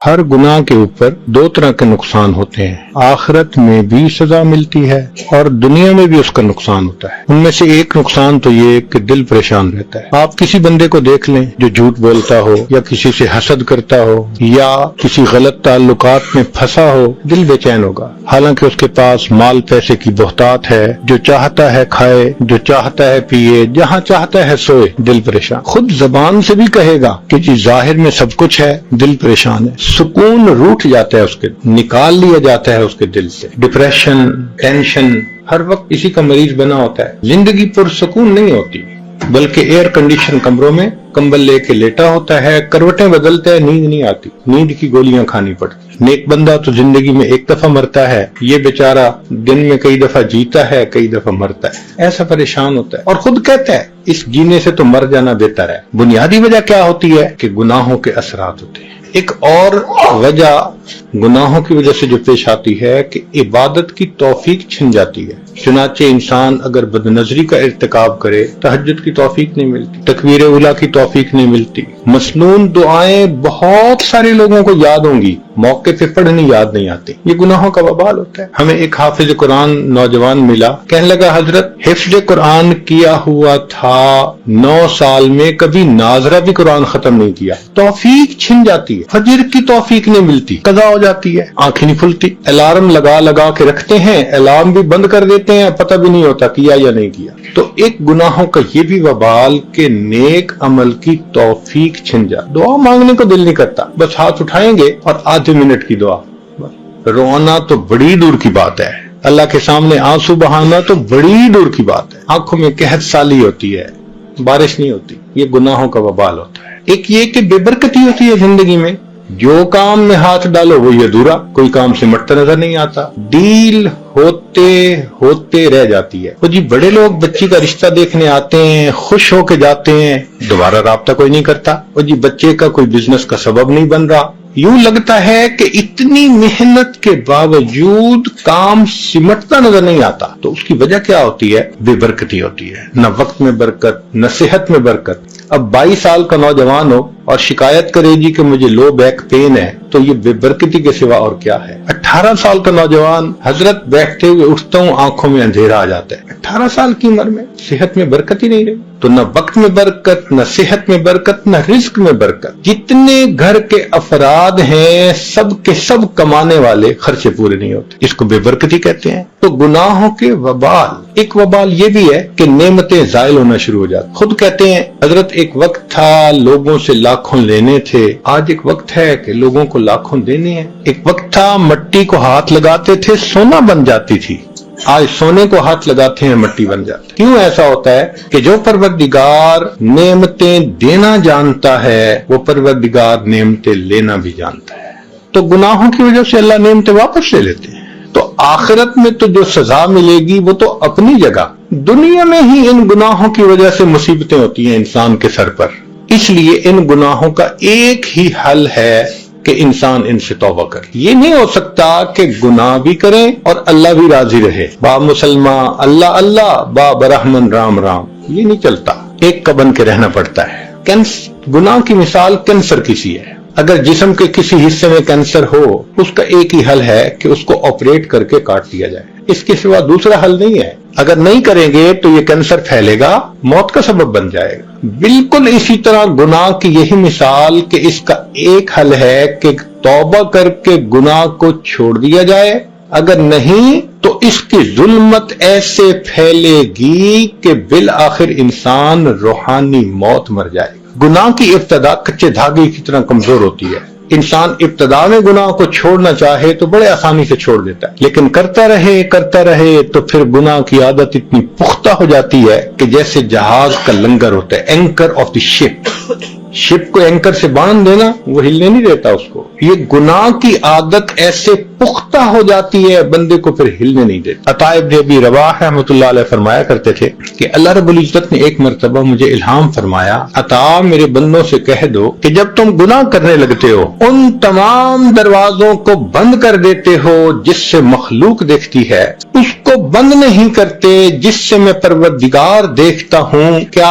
ہر گناہ کے اوپر دو طرح کے نقصان ہوتے ہیں، آخرت میں بھی سزا ملتی ہے اور دنیا میں بھی اس کا نقصان ہوتا ہے۔ ان میں سے ایک نقصان تو یہ کہ دل پریشان رہتا ہے۔ آپ کسی بندے کو دیکھ لیں جو جھوٹ بولتا ہو یا کسی سے حسد کرتا ہو یا کسی غلط تعلقات میں پھنسا ہو، دل بے چین ہوگا، حالانکہ اس کے پاس مال پیسے کی بہتات ہے، جو چاہتا ہے کھائے، جو چاہتا ہے پیے، جہاں چاہتا ہے سوئے، دل پریشان۔ خود زبان سے بھی کہے گا کہ جی ظاہر میں سب کچھ ہے، دل پریشان ہے، سکون روٹ جاتا ہے، اس کے نکال لیا جاتا ہے اس کے دل سے۔ ڈپریشن، ٹینشن، ہر وقت اسی کا مریض بنا ہوتا ہے۔ زندگی پرسکون نہیں ہوتی، بلکہ ایئر کنڈیشن کمروں میں کمبل لے کے لیٹا ہوتا ہے، کروٹیں بدلتا ہے، نیند نہیں آتی، نیند کی گولیاں کھانی پڑتی۔ نیک بندہ تو زندگی میں ایک دفعہ مرتا ہے، یہ بیچارہ دن میں کئی دفعہ جیتا ہے، کئی دفعہ مرتا ہے، ایسا پریشان ہوتا ہے اور خود کہتا ہے اس جینے سے تو مر جانا بہتر ہے۔ بنیادی وجہ کیا ہوتی ہے کہ گناہوں کے اثرات ہوتے ہیں۔ ایک اور وجہ گناہوں کی وجہ سے جو پیش آتی ہے کہ عبادت کی توفیق چھن جاتی ہے۔ چنانچہ انسان اگر بدنظری کا ارتکاب کرے، تہجد کی توفیق نہیں ملتی، تکبیر اولیٰ کی توفیق نہیں ملتی، مسنون دعائیں بہت سارے لوگوں کو یاد ہوں گی، موقع پہ پڑھنی یاد نہیں آتی، یہ گناہوں کا وبال ہوتا ہے۔ ہمیں ایک حافظ قرآن نوجوان ملا، کہنے لگا حضرت حفظ قرآن کیا ہوا تھا 9 سال میں، کبھی ناظرہ بھی قرآن ختم نہیں کیا۔ توفیق چھن جاتی ہے، فجر کی توفیق نہیں ملتی، قضا ہو جاتی ہے، آنکھیں نہیں کھلتی، الارم لگا کے رکھتے ہیں، الارم بھی بند کر دیتے ہیں، پتہ بھی نہیں ہوتا کیا یا نہیں کیا۔ تو ایک گناہوں کا یہ بھی وبال کہ نیک عمل کی توفیق چھن جا، دعا مانگنے کو دل نہیں کرتا، بس ہاتھ اٹھائیں گے اور آدھے منٹ کی دعا، رونا تو بڑی دور کی بات ہے، اللہ کے سامنے آنسو بہانا تو بڑی دور کی بات ہے، آنکھوں میں قحط سالی ہوتی ہے، بارش نہیں ہوتی، یہ گناہوں کا وبال ہوتا ہے۔ ایک یہ کہ بے برکتی ہوتی ہے زندگی میں، جو کام میں ہاتھ ڈالو وہی ادھورا، کوئی کام سمٹتا نظر نہیں آتا، ڈیل ہوتے ہوتے رہ جاتی ہے۔ وہ جی بڑے لوگ بچی کا رشتہ دیکھنے آتے ہیں، خوش ہو کے جاتے ہیں، دوبارہ رابطہ کوئی نہیں کرتا، وہ جی بچے کا کوئی بزنس کا سبب نہیں بن رہا، یوں لگتا ہے کہ اتنی محنت کے باوجود کام سمٹتا نظر نہیں آتا۔ تو اس کی وجہ کیا ہوتی ہے؟ بے برکتی ہوتی ہے، نہ وقت میں برکت، نہ صحت میں برکت۔ اب 22 سال کا نوجوان ہو اور شکایت کرے جی کہ مجھے لو بیک پین ہے، تو یہ بے برکتی کے سوا اور کیا ہے؟ 18 سال کا نوجوان، حضرت بیٹھتے ہوئے اٹھتا ہوں آنکھوں میں اندھیرا آ جاتا ہے، 18 سال کی عمر میں صحت میں برکت ہی نہیں رہی، تو نہ وقت میں برکت، نہ صحت میں برکت، نہ رزق میں برکت۔ جتنے گھر کے افراد ہیں سب کے سب کمانے والے، خرچے پورے نہیں ہوتے، اس کو بے برکتی کہتے ہیں۔ تو گناہوں کے وبال، ایک وبال یہ بھی ہے کہ نعمتیں زائل ہونا شروع ہو جاتی۔ خود کہتے ہیں حضرت ایک وقت تھا لوگوں سے لاکھوں لینے تھے، آج ایک وقت ہے کہ لوگوں کو لاکھوں دینے ہیں۔ ایک وقت تھا مٹی کو ہاتھ لگاتے تھے سونا بن جاتی تھی، آج سونے کو ہاتھ لگاتے ہیں مٹی بن جاتی۔ کیوں ایسا ہوتا ہے کہ جو پروردگار نعمتیں دینا جانتا ہے وہ پروردگار نعمتیں لینا بھی جانتا ہے، تو گناہوں کی وجہ سے اللہ نعمتیں واپس لے لیتے ہیں۔ تو آخرت میں تو جو سزا ملے گی وہ تو اپنی جگہ، دنیا میں ہی ان گناہوں کی وجہ سے مصیبتیں ہوتی ہیں انسان کے سر پر۔ اس لیے ان گناہوں کا ایک ہی حل ہے کہ انسان ان سے توبہ کرے۔ یہ نہیں ہو سکتا کہ گناہ بھی کریں اور اللہ بھی راضی رہے، با مسلمان اللہ اللہ، با برحمن رام رام، یہ نہیں چلتا، ایک کا بن کے رہنا پڑتا ہے۔ گناہ کی مثال کینسر کی سی ہے، اگر جسم کے کسی حصے میں کینسر ہو، اس کا ایک ہی حل ہے کہ اس کو آپریٹ کر کے کاٹ دیا جائے، اس کے سوا دوسرا حل نہیں ہے۔ اگر نہیں کریں گے تو یہ کینسر پھیلے گا، موت کا سبب بن جائے گا۔ بالکل اسی طرح گناہ کی یہی مثال کہ اس کا ایک حل ہے کہ توبہ کر کے گناہ کو چھوڑ دیا جائے، اگر نہیں تو اس کی ظلمت ایسے پھیلے گی کہ بالآخر انسان روحانی موت مر جائے گا۔ گناہ کی ابتدا کچے دھاگے کی طرح کمزور ہوتی ہے، انسان ابتدا میں گناہ کو چھوڑنا چاہے تو بڑے آسانی سے چھوڑ دیتا ہے، لیکن کرتا رہے تو پھر گناہ کی عادت اتنی پختہ ہو جاتی ہے کہ جیسے جہاز کا لنگر ہوتا ہے، اینکر آف دی شپ کو اینکر سے باندھ دینا، وہ ہلنے نہیں دیتا اس کو۔ یہ گناہ کی عادت ایسے پختہ ہو جاتی ہے بندے کو پھر ہلنے نہیں دیتا۔ عطا ابن ابی رباح رحمۃ اللہ علیہ فرمایا کرتے تھے کہ اللہ رب العزت نے ایک مرتبہ مجھے الہام فرمایا، عطا میرے بندوں سے کہہ دو کہ جب تم گناہ کرنے لگتے ہو ان تمام دروازوں کو بند کر دیتے ہو جس سے مخلوق دیکھتی ہے، اس کو بند نہیں کرتے جس سے میں پروردگار دیکھتا ہوں، کیا